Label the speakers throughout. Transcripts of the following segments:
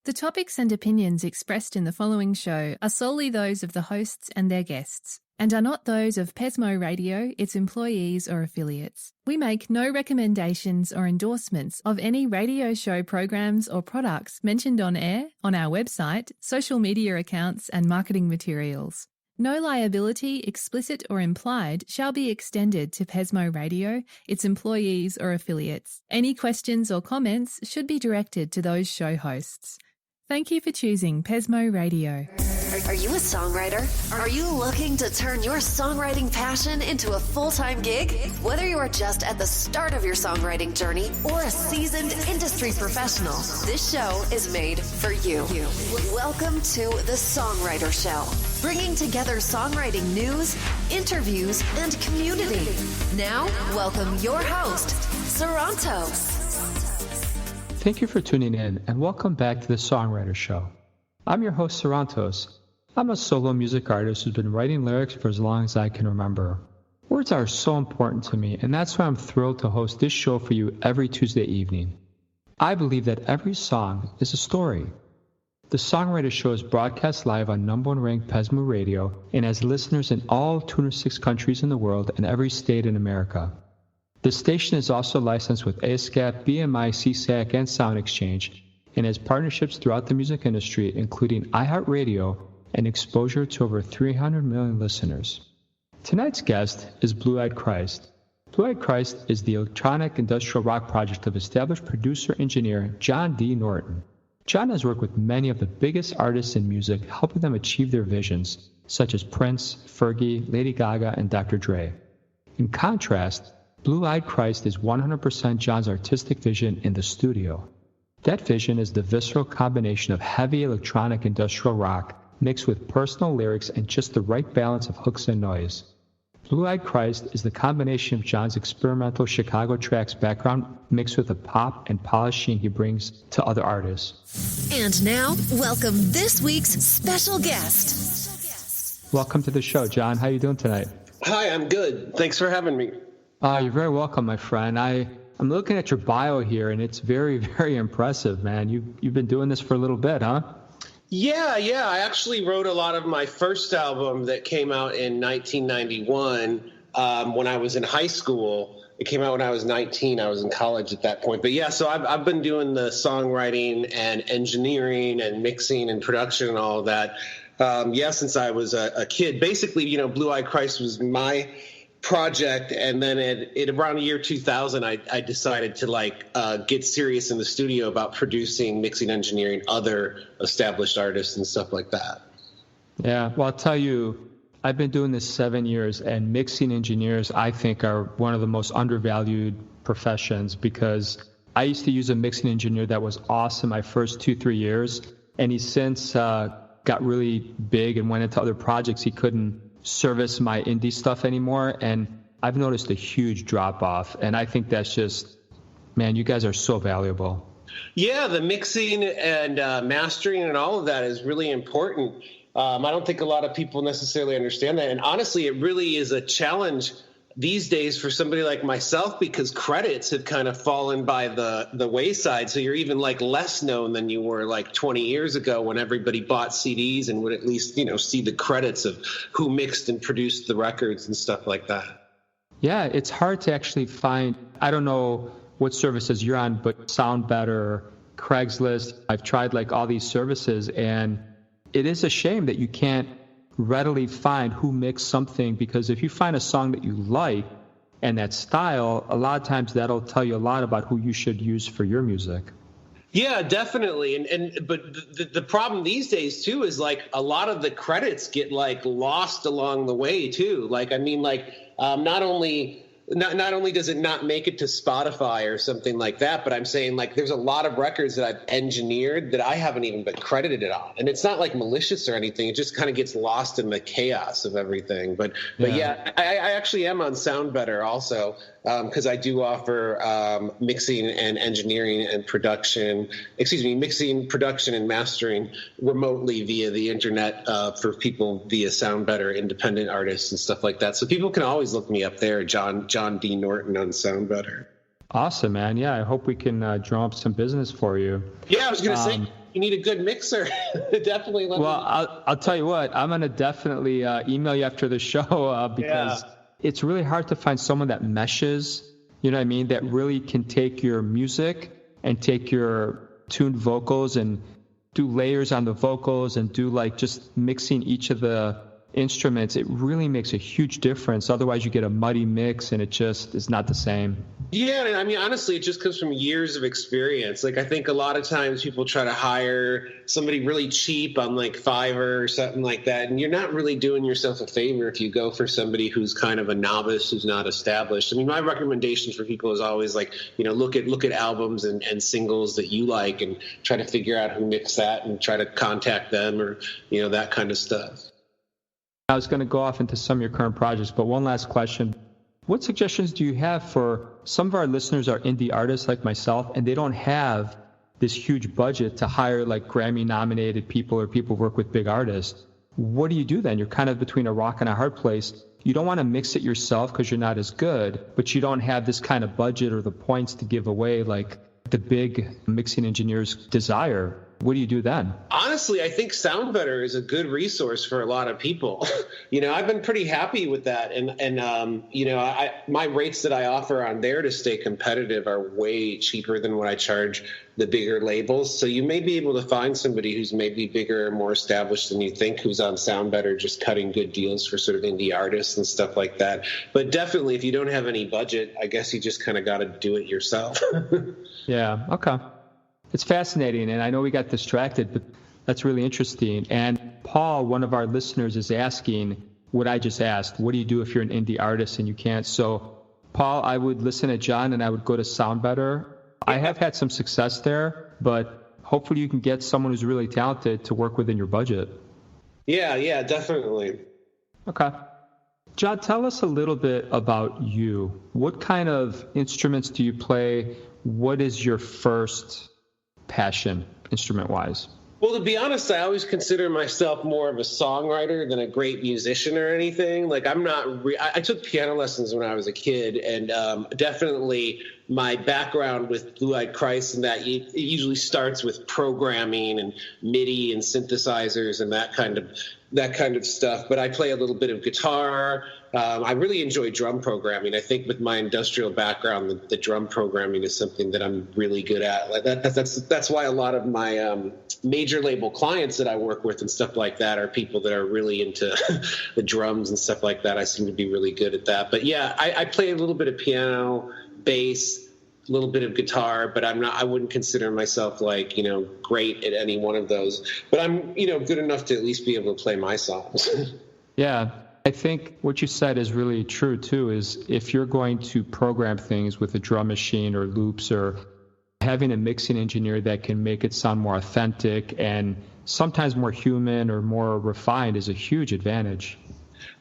Speaker 1: The topics and opinions expressed in the following show are solely those of the hosts and their guests, and are not those of Pesmo Radio, its employees or affiliates. We make no recommendations or endorsements of any radio show programs or products mentioned on air, on our website, social media accounts, and marketing materials. No liability, explicit or implied, shall be extended to Pesmo Radio, its employees or affiliates. Any questions or comments should be directed to those show hosts. Thank you for choosing Pesmo Radio.
Speaker 2: Are you a songwriter? Are you looking to turn your songwriting passion into a full-time gig? Whether you are just at the start of your songwriting journey or a seasoned industry professional, this show is made for you. Welcome to the Songwriter Show, bringing together songwriting news, interviews, and community. Now, welcome your host, Sarantos.
Speaker 3: Thank you for tuning in, and welcome back to the Songwriter Show. I'm your host, Sarantos. I'm a solo music artist who's been writing lyrics for as long as I can remember. Words are so important to me, and that's why I'm thrilled to host this show for you every Tuesday evening. I believe that every song is a story. The Songwriter Show is broadcast live on #1 ranked Pesmo Radio and has listeners in all 206 countries in the world and every state in America. The station is also licensed with ASCAP, BMI, CSAC, and Sound Exchange, and has partnerships throughout the music industry, including iHeartRadio and exposure to over 300 million listeners. Tonight's guest is Blue-Eyed Christ. Blue-Eyed Christ is the electronic industrial rock project of established producer-engineer John D. Norten. John has worked with many of the biggest artists in music, helping them achieve their visions, such as Prince, Fergie, Lady Gaga, and Dr. Dre. In contrast, Blue-Eyed Christ is 100% John's artistic vision in the studio. That vision is the visceral combination of heavy electronic industrial rock mixed with personal lyrics and just the right balance of hooks and noise. Blue-Eyed Christ is the combination of John's experimental Chicago tracks background mixed with the pop and polishing he brings to other artists.
Speaker 2: And now, welcome this week's special guest.
Speaker 3: Welcome to the show, John. How are you doing tonight?
Speaker 4: Hi, I'm good. Thanks for having me.
Speaker 3: You're very welcome, my friend. I'm looking at your bio here, and it's very, very impressive, man. You've been doing this for a little bit, huh?
Speaker 4: Yeah. I actually wrote a lot of my first album that came out in 1991 when I was in high school. It came out when I was 19. I was in college at that point. But yeah, so I've been doing the songwriting and engineering and mixing and production and all of that, since I was a kid. Basically, Blue-Eyed Christ was my project, and then at around the year 2000 I decided to get serious in the studio about producing, mixing, engineering other established artists and stuff like that.
Speaker 3: Yeah, well, I'll tell you, I've been doing this 7 years, and mixing engineers I think are one of the most undervalued professions, because I used to use a mixing engineer that was awesome my first 2-3 years, and he since got really big and went into other projects. He couldn't service my indie stuff anymore, and I've noticed a huge drop off, and I think that's just, man, you guys are so valuable.
Speaker 4: Yeah, the mixing and mastering and all of that is really important. I don't think a lot of people necessarily understand that, and honestly it really is a challenge these days for somebody like myself, because credits have kind of fallen by the wayside. So you're even less known than you were 20 years ago, when everybody bought CDs and would at least, see the credits of who mixed and produced the records and stuff like that.
Speaker 3: Yeah, it's hard to actually find. I don't know what services you're on, but Sound Better, Craigslist, I've tried all these services, and it is a shame that you can't readily find who mixed something, because if you find a song that you like and that style, a lot of times that'll tell you a lot about who you should use for your music.
Speaker 4: Yeah, definitely. But the problem these days too is a lot of the credits get lost along the way too. Not only does it not make it to Spotify or something like that, but I'm saying there's a lot of records that I've engineered that I haven't even been credited on. And it's not malicious or anything. It just kind of gets lost in the chaos of everything. But yeah, I actually am on Sound Better also, because I do offer mixing and engineering and mixing, production, and mastering remotely via the internet for people via Sound Better, independent artists and stuff like that. So people can always look me up there, John D. Norten on Sound Better.
Speaker 3: Awesome, man. Yeah, I hope we can drum up some business for you.
Speaker 4: Yeah, I was going to say, you need a good mixer, definitely let me know.
Speaker 3: I'll tell you what, I'm going to definitely email you after the show because it's really hard to find someone that meshes, you know what I mean, that really can take your music and take your tuned vocals and do layers on the vocals and do like just mixing each of the instruments. It really makes a huge difference. Otherwise you get a muddy mix and it just is not the same.
Speaker 4: Yeah, and I mean, honestly, it just comes from years of experience. Like, I think a lot of times people try to hire somebody really cheap on like Fiverr or something like that, and you're not really doing yourself a favor if you go for somebody who's kind of a novice, who's not established. I mean, my recommendations for people is always like, you know, look at albums and singles that you like and try to figure out who mixed that and try to contact them or, you know, that kind of stuff.
Speaker 3: I was going to go off into some of your current projects, but one last question. What suggestions do you have for some of our listeners are indie artists like myself, and they don't have this huge budget to hire like Grammy-nominated people or people who work with big artists? What do you do then? You're kind of between a rock and a hard place. You don't want to mix it yourself because you're not as good, but you don't have this kind of budget or the points to give away like the big mixing engineers desire. What do you do then?
Speaker 4: Honestly, I think SoundBetter is a good resource for a lot of people. You know, I've been pretty happy with that. And you know, my rates that I offer on there to stay competitive are way cheaper than what I charge the bigger labels. So you may be able to find somebody who's maybe bigger or more established than you think, who's on SoundBetter just cutting good deals for sort of indie artists and stuff like that. But definitely, if you don't have any budget, I guess you just kind of got to do it yourself.
Speaker 3: Yeah, okay. It's fascinating, and I know we got distracted, but that's really interesting. And Paul, one of our listeners, is asking what I just asked. What do you do if you're an indie artist and you can't? So, Paul, I would listen to John, and I would go to SoundBetter. I have had some success there, but hopefully you can get someone who's really talented to work within your budget.
Speaker 4: Yeah, definitely.
Speaker 3: Okay. John, tell us a little bit about you. What kind of instruments do you play? What is your first passion instrument-wise?
Speaker 4: Well, to be honest, I always consider myself more of a songwriter than a great musician or anything. Like, I'm not I took piano lessons when I was a kid, and definitely my background with Blue Eyed Christ and that it usually starts with programming and MIDI and synthesizers and that kind of stuff. But I play a little bit of guitar. I really enjoy drum programming. I think with my industrial background, the drum programming is something that I'm really good at. Like that's why a lot of my major label clients that I work with and stuff like that are people that are really into the drums and stuff like that. I seem to be really good at that. But yeah, I play a little bit of piano, bass, a little bit of guitar, but I wouldn't consider myself like, you know, great at any one of those. But I'm, you know, good enough to at least be able to play my songs.
Speaker 3: Yeah. I think what you said is really true, too, is if you're going to program things with a drum machine or loops or having a mixing engineer that can make it sound more authentic and sometimes more human or more refined is a huge advantage.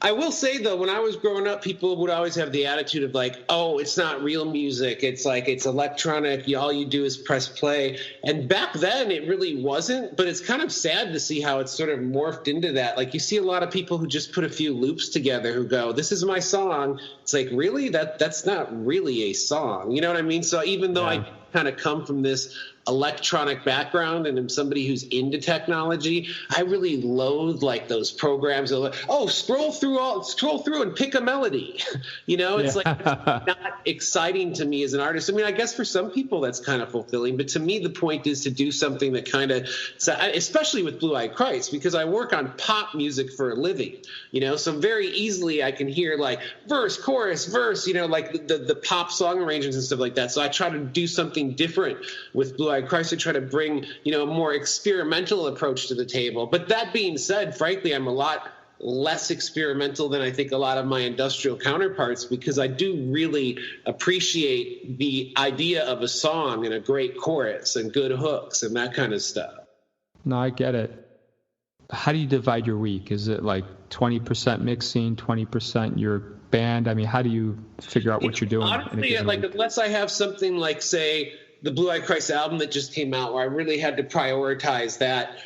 Speaker 4: I will say, though, when I was growing up, people would always have the attitude of like, oh, it's not real music. It's like it's electronic. All you do is press play. And back then it really wasn't. But it's kind of sad to see how it's sort of morphed into that. Like you see a lot of people who just put a few loops together who go, this is my song. It's like, really? That's not really a song. You know what I mean? So even though I kind of come from this electronic background and I'm somebody who's into technology, I really loathe like those programs that like, oh, scroll through and pick a melody. You know, it's like it's not exciting to me as an artist. I mean, I guess for some people that's kind of fulfilling, but to me the point is to do something that kind of, especially with Blue Eyed Christ, because I work on pop music for a living, you know, so very easily I can hear like verse, chorus, verse, you know, like the pop song arrangements and stuff like that. So I try to do something different with Blue Eyed Christ to try to bring, you know, a more experimental approach to the table. But that being said, frankly, I'm a lot less experimental than I think a lot of my industrial counterparts, because I do really appreciate the idea of a song and a great chorus and good hooks and that kind of stuff.
Speaker 3: No, I get it. How do you divide your week? Is it like 20% mixing, 20% your band? I mean, how do you figure out what you're doing?
Speaker 4: Honestly, like unless I have something like, say, the Blue Eyed Christ album that just came out, where I really had to prioritize that.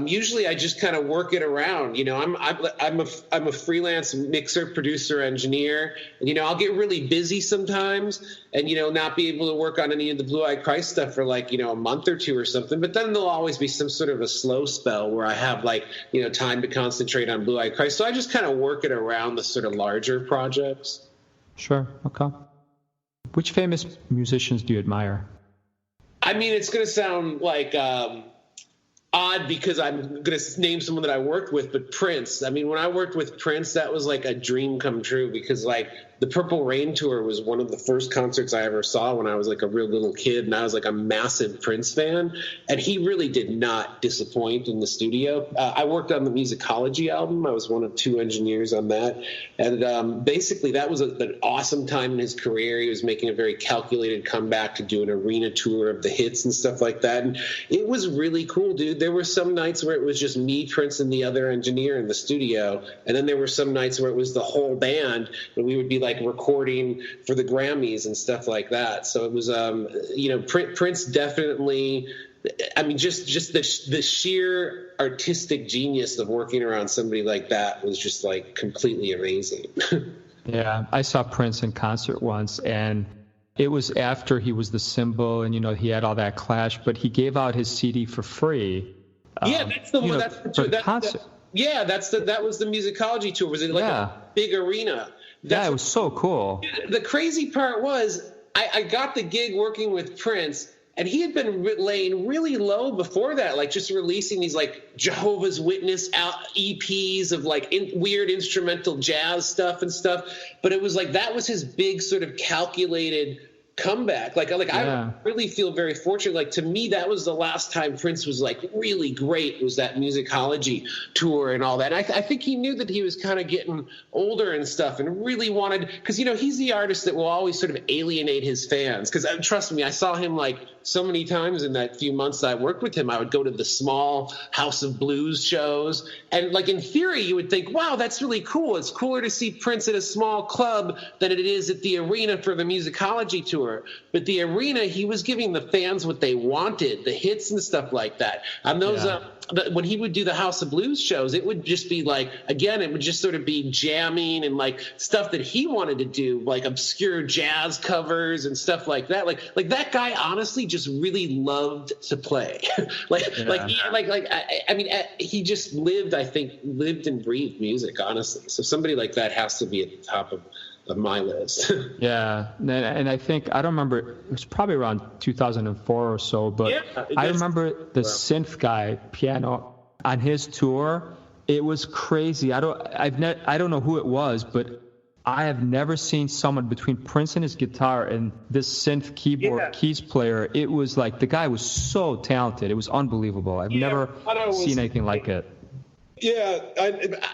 Speaker 4: Usually I just kind of work it around. I'm a freelance mixer, producer, engineer. And, I'll get really busy sometimes and, not be able to work on any of the Blue Eyed Christ stuff for like, a month or two or something. But then there'll always be some sort of a slow spell where I have like, time to concentrate on Blue Eyed Christ. So I just kind of work it around the sort of larger projects.
Speaker 3: Sure. Okay. Which famous musicians do you admire?
Speaker 4: I mean, it's going to sound like odd because I'm going to name someone that I worked with, but Prince. I mean, when I worked with Prince, that was like a dream come true because like the Purple Rain tour was one of the first concerts I ever saw when I was like a real little kid, and I was like a massive Prince fan, and he really did not disappoint in the studio. I worked on the Musicology album. I was one of 2 engineers on that, and basically that was an awesome time in his career. He was making a very calculated comeback to do an arena tour of the hits and stuff like that, and it was really cool, dude. There were some nights where it was just me, Prince, and the other engineer in the studio, and then there were some nights where it was the whole band, and we would be like recording for the Grammys and stuff like that. So it was, Prince definitely. I mean, just the sheer artistic genius of working around somebody like that was just like completely amazing.
Speaker 3: Yeah, I saw Prince in concert once, and it was after he was the symbol, and he had all that clash, but he gave out his CD for free.
Speaker 4: Yeah, that's the one. That's the
Speaker 3: concert.
Speaker 4: That was the Musicology tour. Was it like a big arena?
Speaker 3: It was so cool.
Speaker 4: The crazy part was I got the gig working with Prince, and he had been laying really low before that, like just releasing these like Jehovah's Witness EPs of like weird instrumental jazz stuff and stuff. But it was like that was his big sort of calculated comeback. I really feel very fortunate. Like, to me, that was the last time Prince was like really great, was that Musicology tour and all that. And I think he knew that he was kind of getting older and stuff, and really wanted, because he's the artist that will always sort of alienate his fans. Because trust me, I saw him like so many times in that few months I worked with him. I would go to the small House of Blues shows, and like in theory you would think, wow, that's really cool. It's cooler to see Prince at a small club than it is at the arena for the Musicology tour. But the arena, he was giving the fans what they wanted, the hits and stuff like that. And those when he would do the House of Blues shows, it would just be like, again, it would just sort of be jamming and like stuff that he wanted to do, like obscure jazz covers and stuff like that. Like that guy honestly just really loved to play. He just lived and breathed music, honestly. So somebody like that has to be at the top of my list. Yeah,
Speaker 3: and I think, I don't remember, it was probably around 2004 or so, but I remember the synth guy, piano, on his tour. It was crazy. I don't know who it was, but I have never seen someone between Prince and his guitar and this synth keyboard keys player. It was like, the guy was so talented. It was unbelievable. I've never seen anything like it.
Speaker 4: Yeah,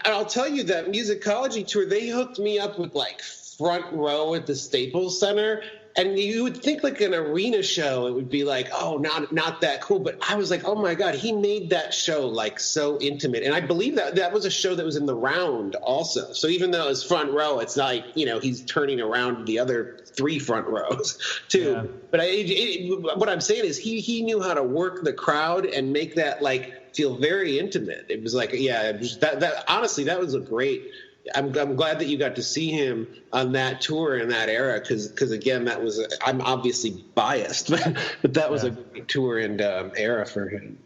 Speaker 4: I'll tell you, that Musicology tour, they hooked me up with like front row at the Staples Center, and you would think like an arena show, it would be like, oh, not that cool. But I was like, oh my God, he made that show like so intimate. And I believe that was a show that was in the round also. So even though it's front row, it's like, he's turning around the other 3 front rows too. Yeah. But what I'm saying is he knew how to work the crowd and make that like feel very intimate. It was like, that honestly, that was a great. I'm glad that you got to see him on that tour in that era, because again, that was I'm obviously biased, but that was a great tour and era for him.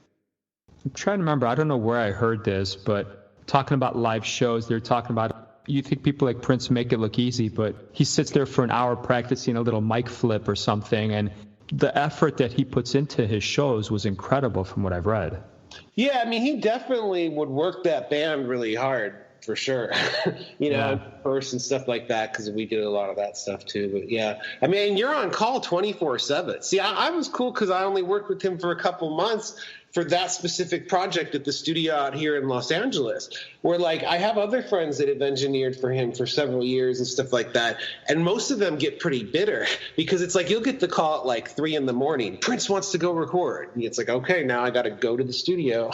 Speaker 3: I'm trying to remember. I don't know where I heard this, but talking about live shows, they're talking about, you think people like Prince make it look easy, but he sits there for an hour practicing a little mic flip or something, and the effort that he puts into his shows was incredible from what I've read.
Speaker 4: Yeah, I mean, he definitely would work that band really hard. For sure. First and stuff like that, because we did a lot of that stuff too. But yeah, I mean, you're on call 24/7. See, I was cool because I only worked with him for a couple months for that specific project at the studio out here in Los Angeles, where like I have other friends that have engineered for him for several years and stuff like that, and most of them get pretty bitter because it's like you'll get the call at like 3 a.m. Prince wants to go record, and it's like, okay, now I got to go to the studio.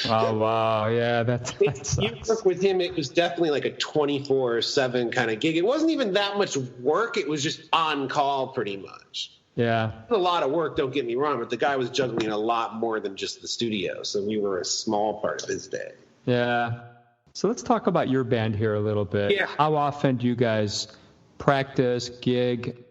Speaker 3: Oh wow, yeah, that sucks.
Speaker 4: You work with him, it was definitely like a 24/7 kind of gig. It wasn't even that much work; it was just on call pretty much.
Speaker 3: Yeah.
Speaker 4: A lot of work, don't get me wrong, but the guy was juggling a lot more than just the studio. So we were a small part of his day.
Speaker 3: Yeah. So let's talk about your band here a little bit.
Speaker 4: Yeah.
Speaker 3: How often do you guys practice, gig?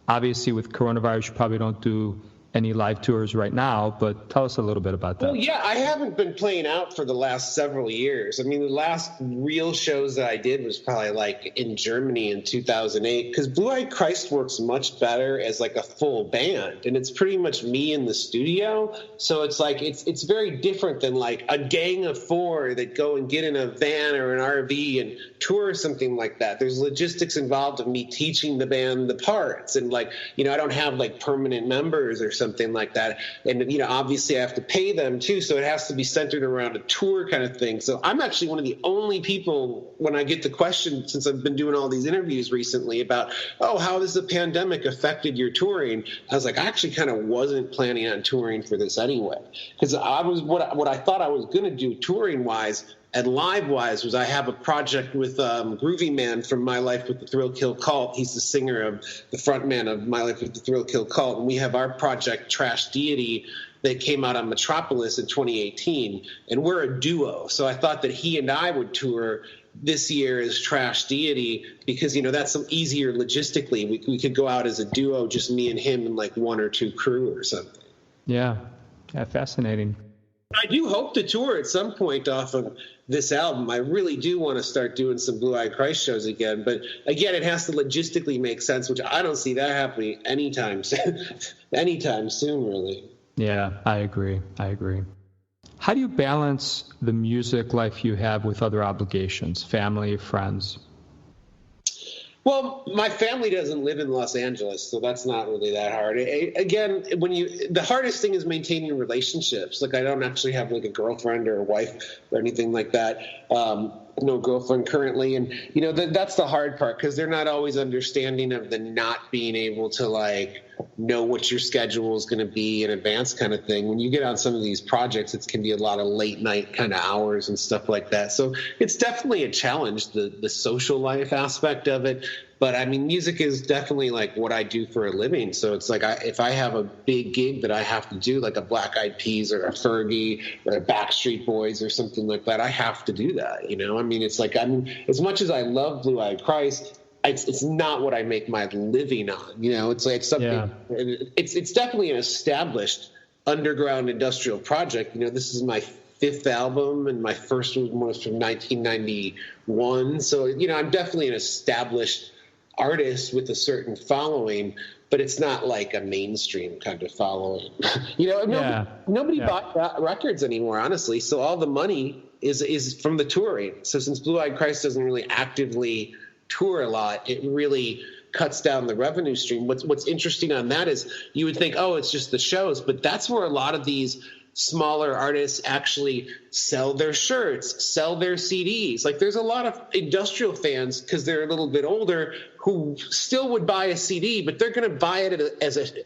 Speaker 3: Obviously, with coronavirus, you probably don't do any live tours right now, but tell us a little bit about that.
Speaker 4: Well, yeah, I haven't been playing out for the last several years. I mean, the last real shows that I did was probably like in Germany in 2008, because Blue Eyed Christ works much better as like a full band, and it's pretty much me in the studio. So it's like it's very different than like a gang of four that go and get in a van or an RV and tour or something like that. There's logistics involved of me teaching the band the parts, and like, you know, I don't have like permanent members or something like that. And, you know, obviously I have to pay them too. So it has to be centered around a tour kind of thing. So I'm actually one of the only people, when I get the question, since I've been doing all these interviews recently about, oh, how has the pandemic affected your touring? I was like, I actually kind of wasn't planning on touring for this anyway. Because I was what I thought I was going to do touring wise and live-wise was I have a project with Groovy Man from My Life with the Thrill Kill Cult. He's the singer of the frontman of My Life with the Thrill Kill Cult. And we have our project, Trash Deity, that came out on Metropolis in 2018. And we're a duo. So I thought that he and I would tour this year as Trash Deity because, you know, that's some easier logistically. We could go out as a duo, just me and him and like one or two crew or something.
Speaker 3: Yeah, fascinating.
Speaker 4: I do hope to tour at some point off of this album. I really do want to start doing some Blue Eyed Christ shows again. But again, it has to logistically make sense, which I don't see that happening anytime soon, really.
Speaker 3: Yeah, I agree. How do you balance the music life you have with other obligations, family, friends?
Speaker 4: Well, my family doesn't live in Los Angeles, so that's not really that hard. Again, the hardest thing is maintaining relationships. Like, I don't actually have like a girlfriend or a wife or anything like that. No girlfriend currently, and you know that's the hard part because they're not always understanding of the not being able to like know what your schedule is going to be in advance kind of thing. When you get on some of these projects, it can be a lot of late night kind of hours and stuff like that. So it's definitely a challenge, the social life aspect of it. But I mean, music is definitely like what I do for a living. So it's like if I have a big gig that I have to do, like a Black Eyed Peas or a Fergie or a Backstreet Boys or something like that, I have to do that. You know, I mean, it's like as much as I love Blue Eyed Christ, it's not what I make my living on. You know, it's like something. Yeah. It's definitely an established underground industrial project. You know, this is my fifth album, and my first one was from 1991. So you know, I'm definitely an established artist with a certain following, but it's not like a mainstream kind of following. You know, nobody bought records anymore, honestly. So all the money is from the touring. So since Blue Eyed Christ doesn't really actively tour a lot, it really cuts down the revenue stream. What's interesting on that is you would think, oh, it's just the shows, but that's where a lot of these smaller artists actually sell their shirts, sell their CDs. Like there's a lot of industrial fans, because they're a little bit older, who still would buy a CD, but they're going to buy it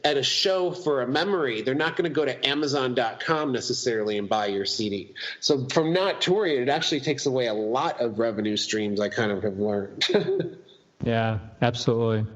Speaker 4: at a show for a memory. They're not going to go to Amazon.com necessarily and buy your CD. So from not touring, it actually takes away a lot of revenue streams, I kind of have learned.
Speaker 3: Yeah, absolutely.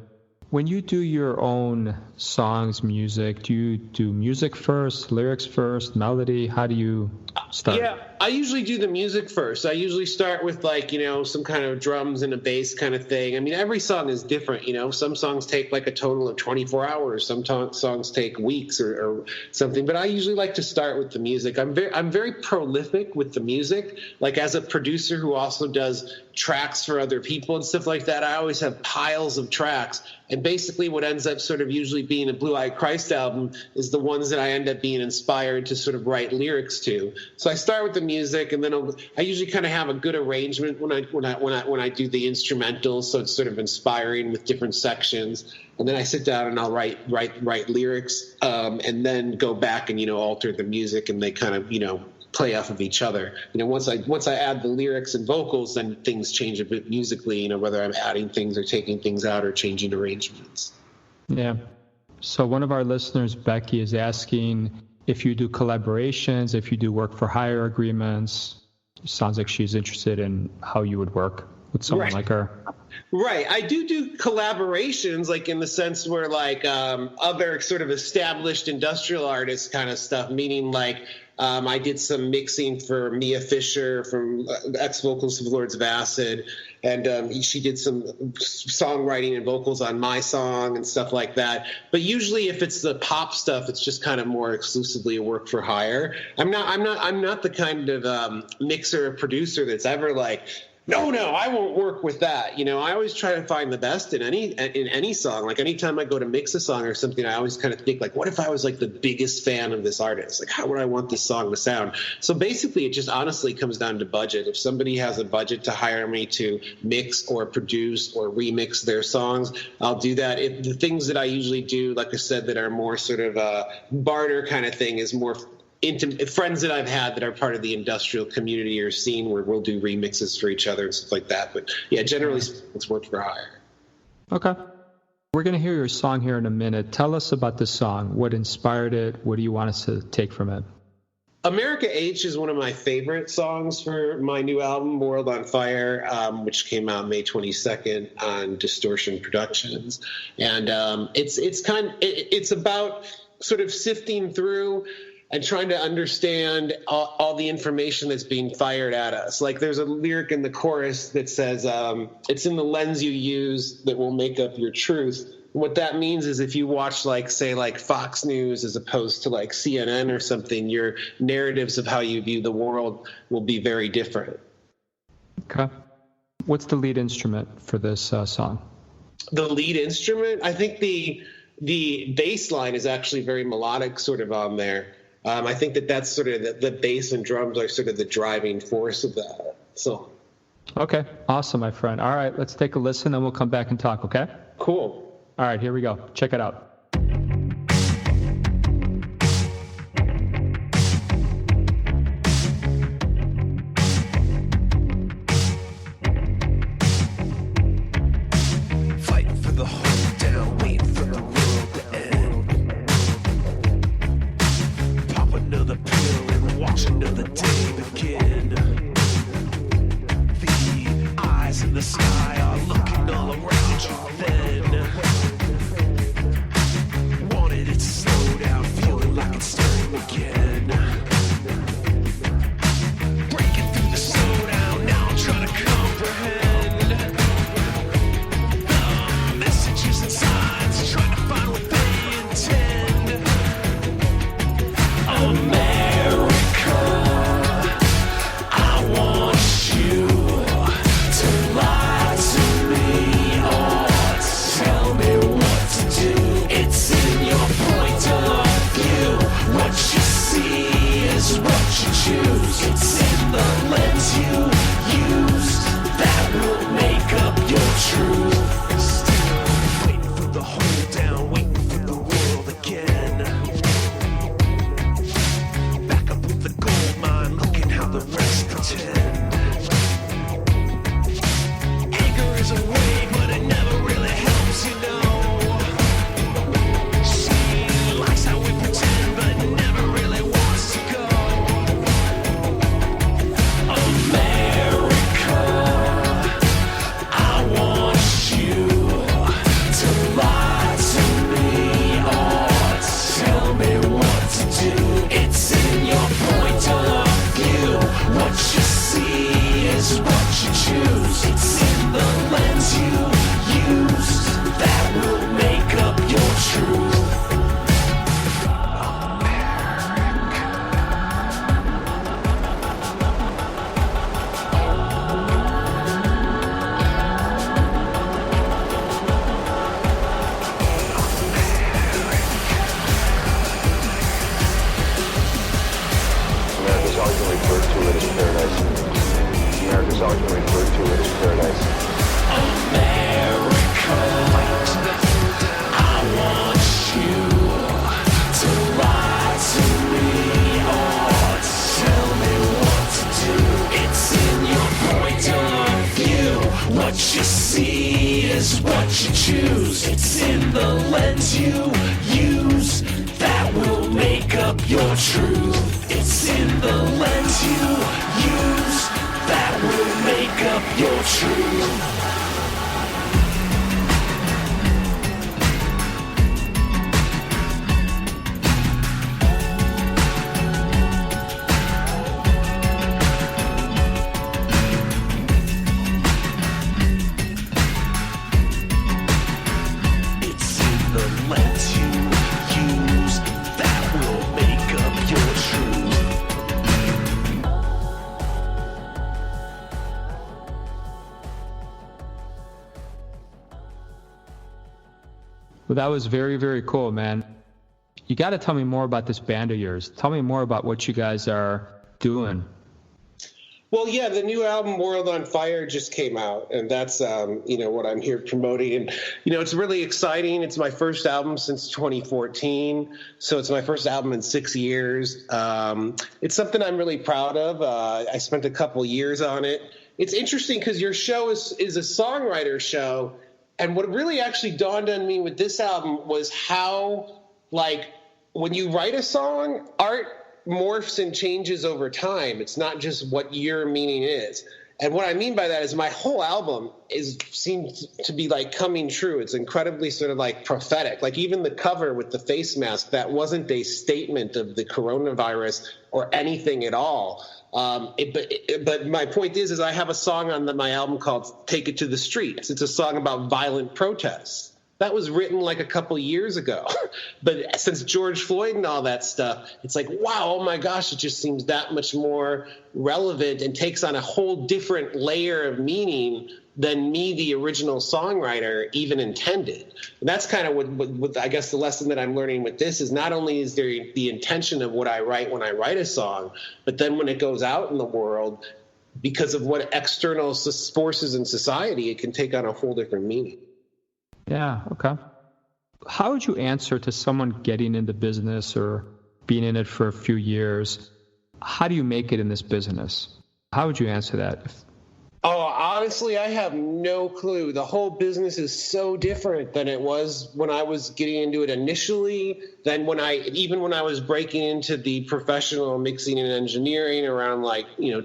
Speaker 3: When you do your own songs, music, do you do music first, lyrics first, melody? How do you start?
Speaker 4: Yeah, I usually do the music first. I usually start with like, you know, some kind of drums and a bass kind of thing. I mean, every song is different, you know. Some songs take like a total of 24 hours. Some songs take weeks or something. But I usually like to start with the music. I'm very prolific with the music. Like as a producer who also does tracks for other people and stuff like that, I always have piles of tracks. And basically what ends up sort of usually being a Blue Eyed Christ album is the ones that I end up being inspired to sort of write lyrics to. So I start with the music, and then I usually kind of have a good arrangement when I do the instrumentals, so it's sort of inspiring with different sections. And then I sit down and I'll write lyrics, and then go back and, you know, alter the music, and they kind of, you know, play off of each other. You know, once I add the lyrics and vocals, then things change a bit musically, you know, whether I'm adding things or taking things out or changing arrangements.
Speaker 3: Yeah. So one of our listeners, Becky, is asking if you do collaborations, if you do work for hire agreements. It sounds like she's interested in how you would work with someone like her.
Speaker 4: Right. I do collaborations, like in the sense where like other sort of established industrial artists kind of stuff, meaning like I did some mixing for Mia Fisher from ex-vocals of Lords of Acid, and she did some songwriting and vocals on my song and stuff like that. But usually if it's the pop stuff, it's just kind of more exclusively a work for hire. I'm not the kind of mixer or producer that's ever like, no, I won't work with that. You know, I always try to find the best in any song. Like anytime I go to mix a song or something, I always kind of think like, what if I was like the biggest fan of this artist? Like, how would I want this song to sound? So basically, it just honestly comes down to budget. If somebody has a budget to hire me to mix or produce or remix their songs, I'll do that. The things that I usually do, like I said, that are more sort of a barter kind of thing is more intimate friends that I've had that are part of the industrial community or scene where we'll do remixes for each other and stuff like that. But yeah, generally it's work for hire.
Speaker 3: Okay. We're going to hear your song here in a minute. Tell us about this song. What inspired it? What do you want us to take from it?
Speaker 4: America H is one of my favorite songs for my new album, World on Fire, which came out May 22nd on Distortion Productions. And it's about sort of sifting through and trying to understand all the information that's being fired at us. Like there's a lyric in the chorus that says, it's in the lens you use that will make up your truth. What that means is if you watch say Fox News as opposed to like CNN or something, your narratives of how you view the world will be very different.
Speaker 3: Okay. What's the lead instrument for this song?
Speaker 4: The lead instrument? I think the bass line is actually very melodic sort of on there. I think that's sort of the bass and drums are sort of the driving force of that song.
Speaker 3: Okay, awesome, my friend. All right, let's take a listen, and we'll come back and talk, okay?
Speaker 4: Cool.
Speaker 3: All right, here we go. Check it out. Well, that was very, very cool, man. You got to tell me more about this band of yours. Tell me more about what you guys are doing.
Speaker 4: Well, yeah, the new album World on Fire just came out, and that's what I'm here promoting. And it's really exciting. It's my first album since 2014, so it's my first album in 6 years. It's something I'm really proud of. I spent a couple years on it. It's interesting because your show is a songwriter show, and what really actually dawned on me with this album was how, when you write a song, art morphs and changes over time. It's not just what your meaning is. And what I mean by that is my whole album seems to be coming true. It's incredibly sort of prophetic. Even the cover with the face mask, that wasn't a statement of the coronavirus or anything at all. But my point is I have a song on my album called Take It to the Streets. It's a song about violent protests. That was written a couple years ago. But since George Floyd and all that stuff, it's wow, oh my gosh, it just seems that much more relevant and takes on a whole different layer of meaning than me, the original songwriter, even intended. And that's kind of what I guess the lesson that I'm learning with this is not only is there the intention of what I write when I write a song, but then when it goes out in the world, because of what external forces in society, it can take on a whole different meaning.
Speaker 3: Yeah, okay. How would you answer to someone getting into business or being in it for a few years? How do you make it in this business? How would you answer that?
Speaker 4: Oh, honestly, I have no clue. The whole business is so different than it was when I was getting into it initially, than when I was breaking into the professional mixing and engineering around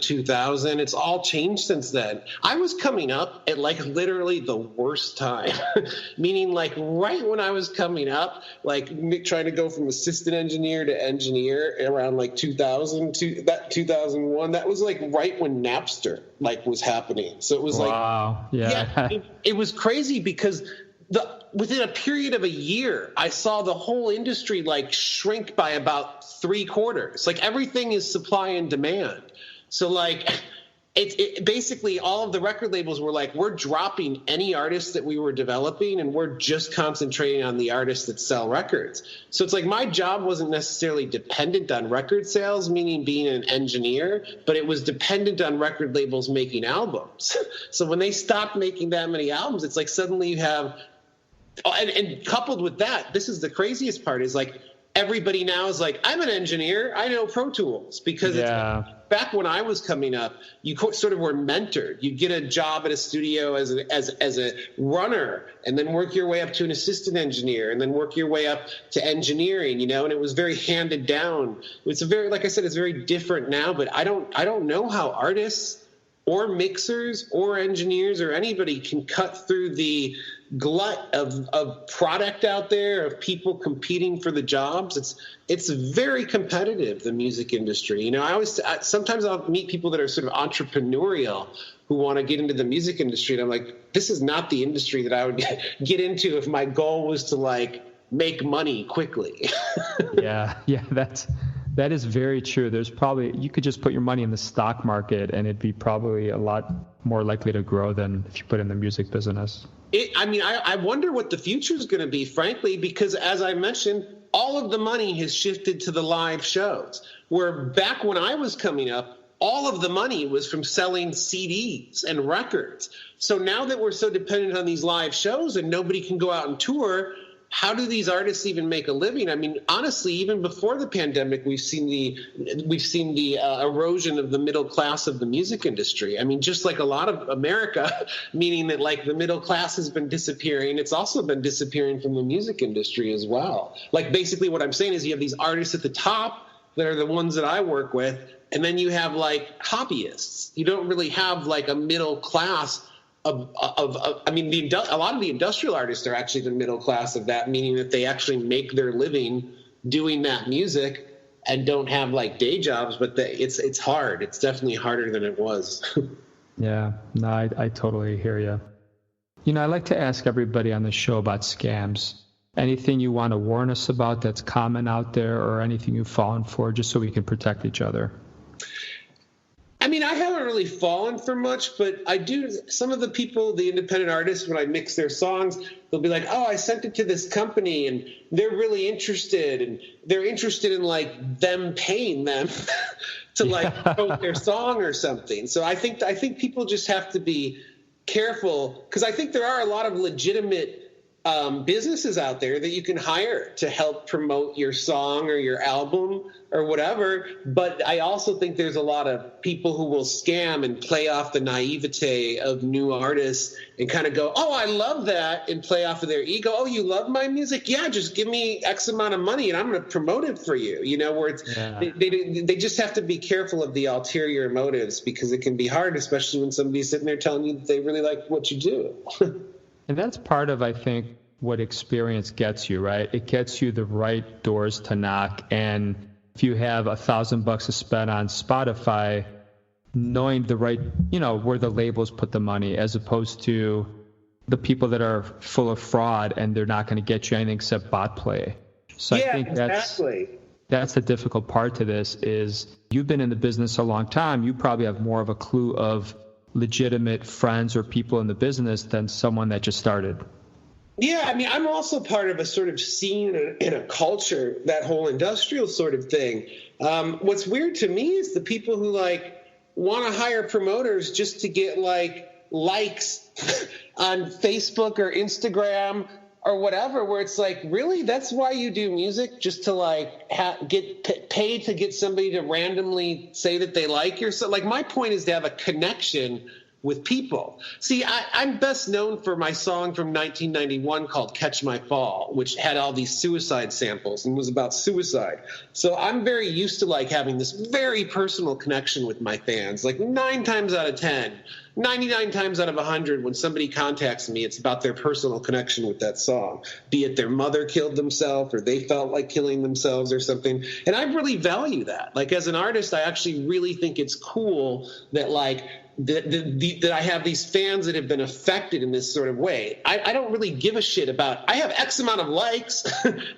Speaker 4: 2000. It's all changed since then. I was coming up at literally the worst time, meaning right when I was coming up, trying to go from assistant engineer to engineer around 2000, 2001. That was right when Napster was happening. So it was
Speaker 3: wow. Yeah.
Speaker 4: It was crazy because within a period of a year, I saw the whole industry shrink by about 3/4. Everything is supply and demand. So it basically all of the record labels were we're dropping any artists that we were developing and we're just concentrating on the artists that sell records. So it's my job wasn't necessarily dependent on record sales, meaning being an engineer, but it was dependent on record labels making albums. So when they stopped making that many albums, it's suddenly you have, and coupled with that, this is the craziest part is everybody now is I'm an engineer, I know Pro Tools, because back when I was coming up, you sort of were mentored. You'd get a job at a studio as a runner, and then work your way up to an assistant engineer, and then work your way up to engineering. And it was very handed down. It's like I said, it's very different now. But I don't know how artists or mixers or engineers or anybody can cut through the glut of product out there, of people competing for the jobs. It's very competitive, the music industry. Sometimes I'll meet people that are sort of entrepreneurial who want to get into the music industry, and I'm this is not the industry that I would get into if my goal was to make money quickly.
Speaker 3: Yeah, that is very true. There's probably, you could just put your money in the stock market and it'd be probably a lot more likely to grow than if you put in the music business.
Speaker 4: I wonder what the future is going to be, frankly, because as I mentioned, all of the money has shifted to the live shows, where back when I was coming up, all of the money was from selling CDs and records. So now that we're so dependent on these live shows and nobody can go out and tour, how do these artists even make a living? Honestly, even before the pandemic, we've seen the erosion of the middle class of the music industry. Just like a lot of America, meaning that the middle class has been disappearing. It's also been disappearing from the music industry as well. Basically what I'm saying is you have these artists at the top that are the ones that I work with, and then you have hobbyists. You don't really have a middle class a lot of the industrial artists are actually the middle class of that, meaning that they actually make their living doing that music and don't have day jobs, but it's hard. It's definitely harder than it was.
Speaker 3: Yeah, no, I totally hear you. I like to ask everybody on the show about scams. Anything you want to warn us about that's common out there, or anything you've fallen for, just so we can protect each other?
Speaker 4: mean, I haven't really fallen for much, but I do. Some of the people, the independent artists, when I mix their songs, they'll be like, oh, I sent it to this company and they're really interested. And they're interested in like them paying them to like promote their song or something. So I think people just have to be careful, because I think there are a lot of legitimate businesses out there that you can hire to help promote your song or your album or whatever. But I also think there's a lot of people who will scam and play off the naivete of new artists and kind of go, oh, I love that, and play off of their ego. Oh, you love my music? Yeah, just give me X amount of money and I'm going to promote it for you. You know, where it's, they just have to be careful of the ulterior motives, because it can be hard, especially when somebody's sitting there telling you that they really like what you do.
Speaker 3: And that's part of, I think, what experience gets you, right? It gets you the right doors to knock. And if you have $1,000 to spend on Spotify, knowing the right, you know, where the labels put the money, as opposed to the people that are full of fraud and they're not going to get you anything except bot play. So
Speaker 4: yeah,
Speaker 3: I think
Speaker 4: exactly.
Speaker 3: That's the difficult part to this, is you've been in the business a long time. You probably have more of a clue of legitimate friends or people in the business than someone that just started.
Speaker 4: Yeah, I mean, I'm also part of a sort of scene in a culture, that whole industrial sort of thing. What's weird to me is the people who like want to hire promoters just to get like likes on Facebook or Instagram or whatever, where it's like, really, that's why you do music, just to like get paid to get somebody to randomly say that they like your stuff? Like, my point is to have a connection with people. See, I'm best known for my song from 1991 called Catch My Fall, which had all these suicide samples and was about suicide. So I'm very used to like having this very personal connection with my fans. Like 9 times out of 10, 99 times out of 100, when somebody contacts me, it's about their personal connection with that song, be it their mother killed themselves or they felt like killing themselves or something. And I really value that. Like, as an artist, I actually really think it's cool that like that I have these fans that have been affected in this sort of way. I don't really give a shit about, I have X amount of likes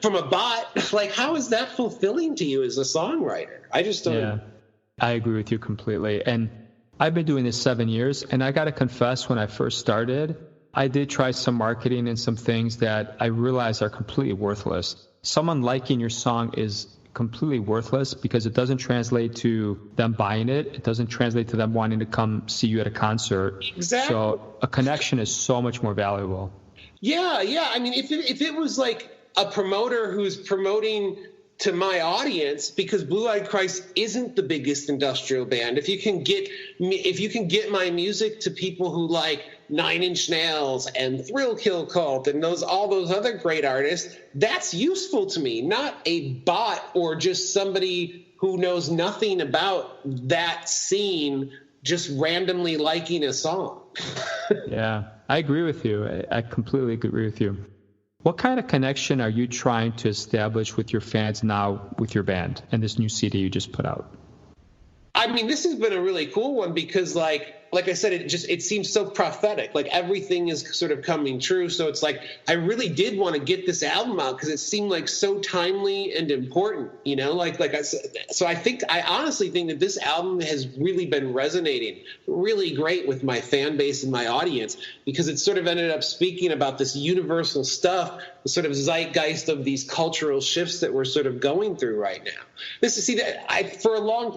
Speaker 4: from a bot. Like, how is that fulfilling to you as a songwriter? I just don't.
Speaker 3: Yeah, I agree with you completely. And I've been doing this 7 years, and I got to confess, when I first started, I did try some marketing and some things that I realized are completely worthless. Someone liking your song is completely worthless because it doesn't translate to them buying it. It doesn't translate to them wanting to come see you at a concert.
Speaker 4: Exactly.
Speaker 3: So a connection is so much more valuable.
Speaker 4: Yeah. I mean, if it was like a promoter who's promoting to my audience, because Blue Eyed Christ isn't the biggest industrial band. If you can get my music to people who like Nine Inch Nails and Thrill Kill Cult and all those other great artists, that's useful to me, not a bot or just somebody who knows nothing about that scene just randomly liking a song.
Speaker 3: Yeah, I agree with you. I completely agree with you. What kind of connection are you trying to establish with your fans now with your band and this new CD you just put out?
Speaker 4: I mean, this has been a really cool one because, like I said, it seems so prophetic. Like, everything is sort of coming true. So it's like, I really did want to get this album out because it seemed like so timely and important, you know, like I said. So I honestly think that this album has really been resonating really great with my fan base and my audience, because it sort of ended up speaking about this universal stuff, the sort of zeitgeist of these cultural shifts that we're sort of going through right now.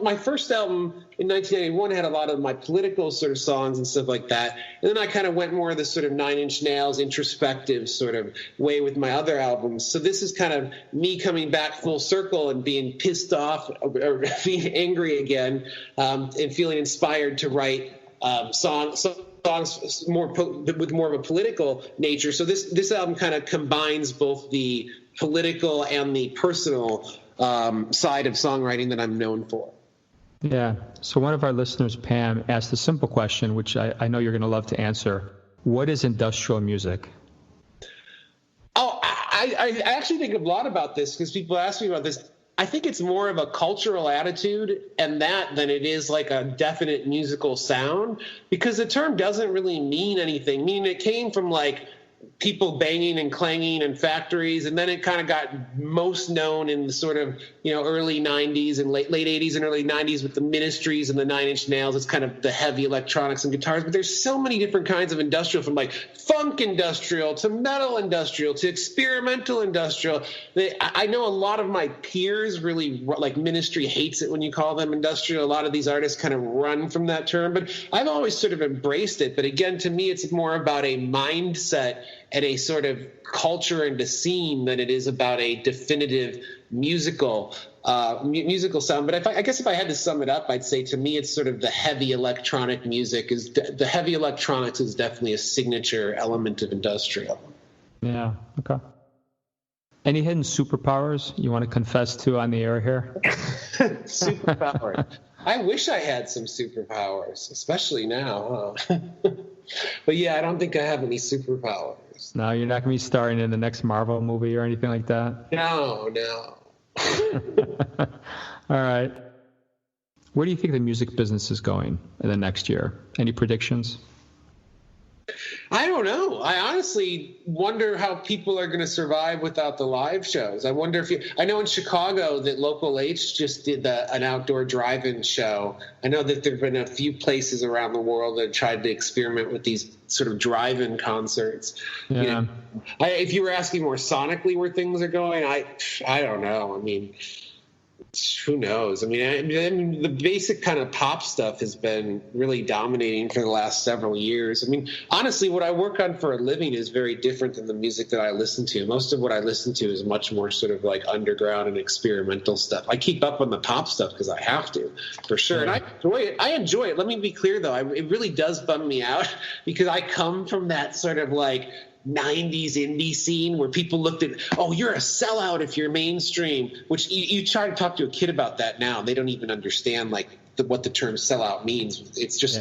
Speaker 4: My first album in 1991 had a lot of my political sort of songs and stuff like that. And then I kind of went more of this sort of Nine Inch Nails introspective sort of way with my other albums. So this is kind of me coming back full circle and being pissed off or being angry again, and feeling inspired to write songs with more of a political nature. So this album kind of combines both the political and the personal side of songwriting that I'm known for.
Speaker 3: Yeah. So one of our listeners, Pam, asked a simple question, which I know you're going to love to answer. What is industrial music?
Speaker 4: Oh, I actually think a lot about this because people ask me about this. I think it's more of a cultural attitude and that than it is like a definite musical sound, because the term doesn't really mean anything. Meaning it came from like people banging and clanging and factories, and then it kind of got most known in the sort of early 90s and late 80s and early 90s with the Ministries and the Nine Inch Nails. It's kind of the heavy electronics and guitars, but there's so many different kinds of industrial, from like funk industrial to metal industrial to experimental industrial. I know a lot of my peers really, like, Ministry hates it when you call them industrial. A lot of these artists kind of run from that term, but I've always sort of embraced it. But again, to me, it's more about a mindset and a sort of culture and a scene than it is about a definitive musical sound. But I guess if I had to sum it up, I'd say to me it's sort of the heavy electronic music. The heavy electronics is definitely a signature element of industrial.
Speaker 3: Yeah, okay. Any hidden superpowers you want to confess to on the air here?
Speaker 4: Superpowers. I wish I had some superpowers, especially now. Huh? But yeah, I don't think I have any superpowers.
Speaker 3: No, you're not going to be starring in the next Marvel movie or anything like that?
Speaker 4: No.
Speaker 3: All right. Where do you think the music business is going in the next year? Any predictions?
Speaker 4: I don't know. I honestly wonder how people are going to survive without the live shows. I wonder I know in Chicago that Local H just did an outdoor drive-in show. I know that there have been a few places around the world that tried to experiment with these sort of drive-in concerts.
Speaker 3: Yeah.
Speaker 4: If you were asking more sonically where things are going, I don't know. I mean, who knows? I mean, the basic kind of pop stuff has been really dominating for the last several years. I mean, honestly, what I work on for a living is very different than the music that I listen to. Most of what I listen to is much more sort of like underground and experimental stuff. I keep up on the pop stuff because I have to, for sure.
Speaker 3: Yeah.
Speaker 4: And I enjoy it. Let me be clear, though. It really does bum me out because I come from that sort of like 90s indie scene where people looked at, oh, you're a sellout if you're mainstream, which you try to talk to a kid about that now. They don't even understand like what the term sellout means. It's just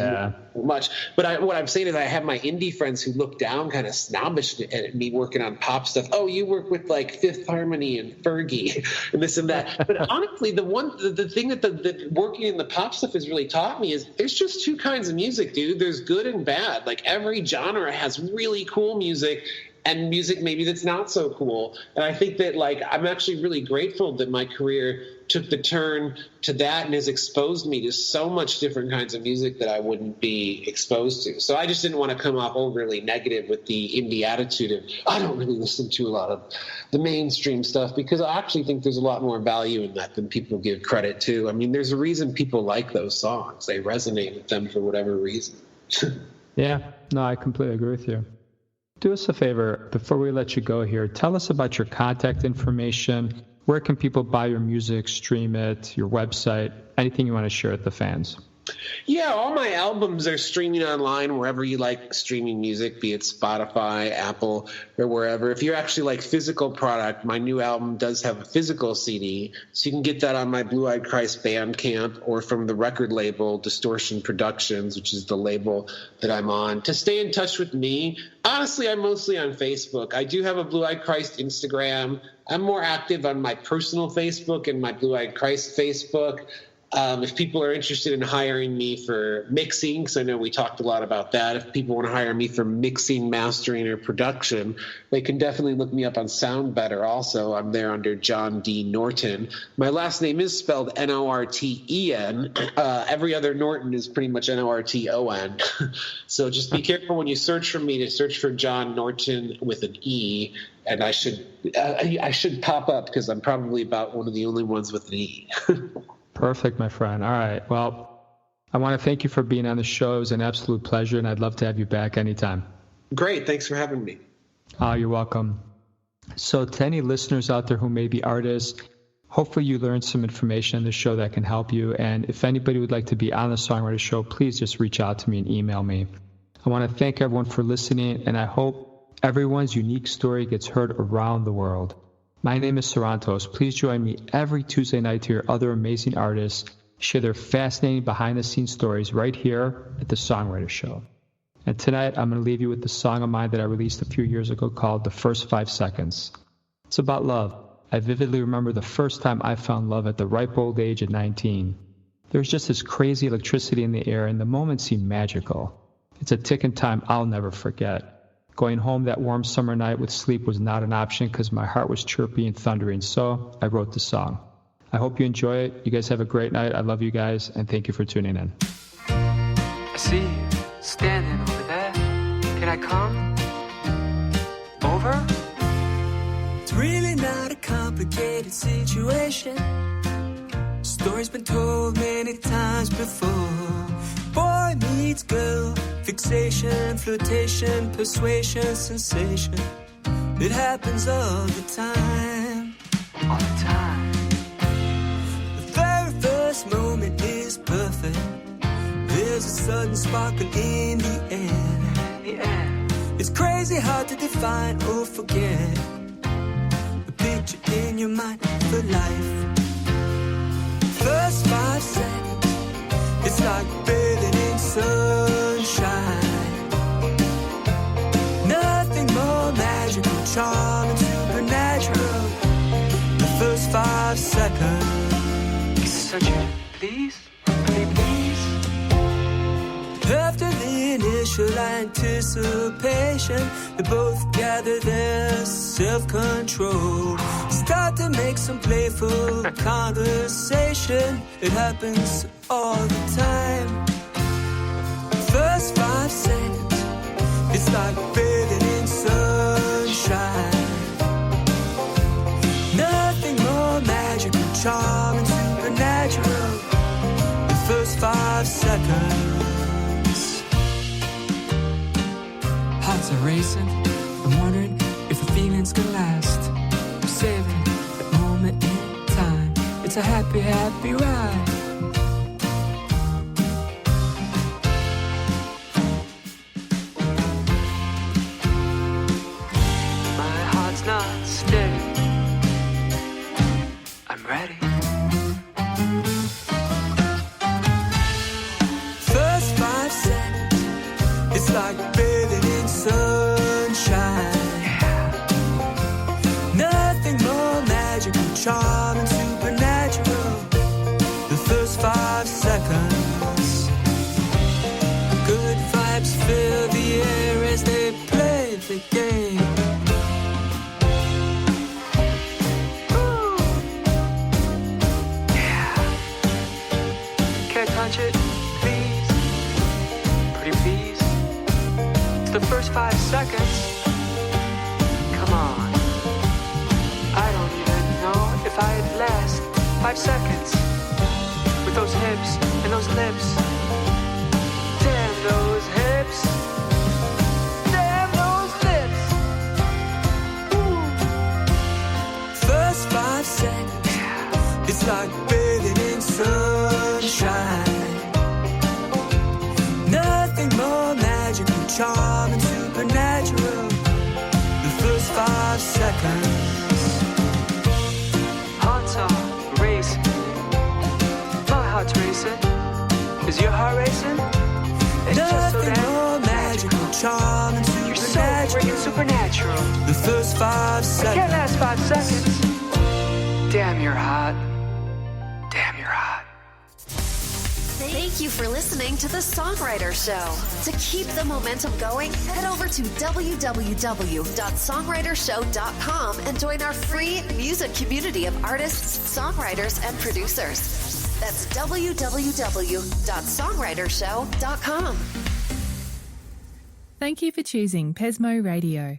Speaker 4: much. But what I'm saying is I have my indie friends who look down kind of snobbish at me working on pop stuff. Oh, you work with like Fifth Harmony and Fergie and this and that. But honestly, the thing that working in the pop stuff has really taught me is there's just two kinds of music, dude. There's good and bad. Like every genre has really cool music and music maybe that's not so cool. And I think that like I'm actually really grateful that my career took the turn to that and has exposed me to so much different kinds of music that I wouldn't be exposed to. So I just didn't want to come off overly negative with the indie attitude of I don't really listen to a lot of the mainstream stuff, because I actually think there's a lot more value in that than people give credit to. I mean, there's a reason people like those songs. They resonate with them for whatever reason.
Speaker 3: Yeah, no, I completely agree with you. Do us a favor, before we let you go here, tell us about your contact information. Where can people buy your music, stream it, your website, anything you want to share with the fans?
Speaker 4: Yeah, all my albums are streaming online wherever you like streaming music, be it Spotify, Apple, or wherever. If you actually like physical product, my new album does have a physical CD, so you can get that on my Blue Eyed Christ Bandcamp or from the record label Distortion Productions, which is the label that I'm on. To stay in touch with me, honestly, I'm mostly on Facebook. I do have a Blue Eyed Christ Instagram. I'm more active on my personal Facebook and my Blue Eyed Christ Facebook. If people are interested in hiring me for mixing, because I know we talked a lot about that, if people want to hire me for mixing, mastering, or production, they can definitely look me up on Sound Better also. I'm there under John D. Norten. My last name is spelled Norten. Every other Norton is pretty much Norton. So just be careful when you search for me to search for John Norten with an E. And I should pop up because I'm probably about one of the only ones with an E.
Speaker 3: Perfect, my friend. All right. Well, I want to thank you for being on the show. It was an absolute pleasure, and I'd love to have you back anytime.
Speaker 4: Great. Thanks for having me.
Speaker 3: Oh, you're welcome. So to any listeners out there who may be artists, hopefully you learned some information on the show that can help you. And if anybody would like to be on the Songwriter Show, please just reach out to me and email me. I want to thank everyone for listening, and I hope everyone's unique story gets heard around the world. My name is Sarantos. Please join me every Tuesday night to hear other amazing artists share their fascinating behind-the-scenes stories right here at the Songwriter Show. And tonight, I'm going to leave you with the song of mine that I released a few years ago called The First 5 Seconds. It's about love. I vividly remember the first time I found love at the ripe old age of 19. There was just this crazy electricity in the air, and the moment seemed magical. It's a ticking time I'll never forget. Going home that warm summer night with sleep was not an option because my heart was chirpy and thundering, so I wrote the song. I hope you enjoy it. You guys have a great night. I love you guys, and thank you for tuning in.
Speaker 5: I see you standing over there. Can I come over?
Speaker 6: It's really not a complicated situation. Story's been told many times before. Boy meets girl, fixation, flirtation, persuasion, sensation. It happens all the time.
Speaker 5: All the time.
Speaker 6: The very first moment is perfect. There's a sudden sparkle in the air.
Speaker 5: In the air.
Speaker 6: It's crazy hard to define or forget. A picture in your mind for life. First 5 seconds, it's like bathing in sunshine. Nothing more magical, charming, supernatural. The first 5 seconds.
Speaker 5: Such a please, pretty please.
Speaker 6: After the initial anticipation, they both gather their self-control. Start to make some playful conversation. It happens all the time. First 5 seconds, it's like bathing in sunshine. Nothing more magical, charming, supernatural. The first 5 seconds.
Speaker 5: Hearts are racing. I'm wondering if the feeling's gonna last. I'm saving that moment in time. It's a happy, happy ride. My heart's not steady. I'm ready.
Speaker 6: First 5 seconds, it's like bathing in sunshine. Nothing more magical, charming, supernatural. The first 5 seconds. Good vibes fill the air as they play the game.
Speaker 5: Ooh. Yeah. Can I touch it, please? Pretty please. It's the first 5 seconds. Come on. I don't even know if I'd last 5 seconds with those hips and those lips. Damn those hips. Damn those lips. Ooh.
Speaker 6: First 5 seconds, it's like bathing in sunshine. Nothing more magical, charming, supernatural. The first 5 seconds.
Speaker 5: Hearts are racing. My heart's racing. Is your heart racing? It's just so
Speaker 6: Nothing
Speaker 5: damn
Speaker 6: more magical, charming,
Speaker 5: You're so freaking
Speaker 6: supernatural.
Speaker 5: supernatural.
Speaker 6: The first 5
Speaker 5: I
Speaker 6: seconds.
Speaker 5: can't last 5 seconds. Damn, you're hot. Damn, you're hot.
Speaker 2: Thank you for listening to The Songwriter Show. To keep the momentum going, head over to www.songwritershow.com and join our free music community of artists, songwriters, and producers. That's www.songwritershow.com.
Speaker 1: Thank you for choosing Pesmo Radio.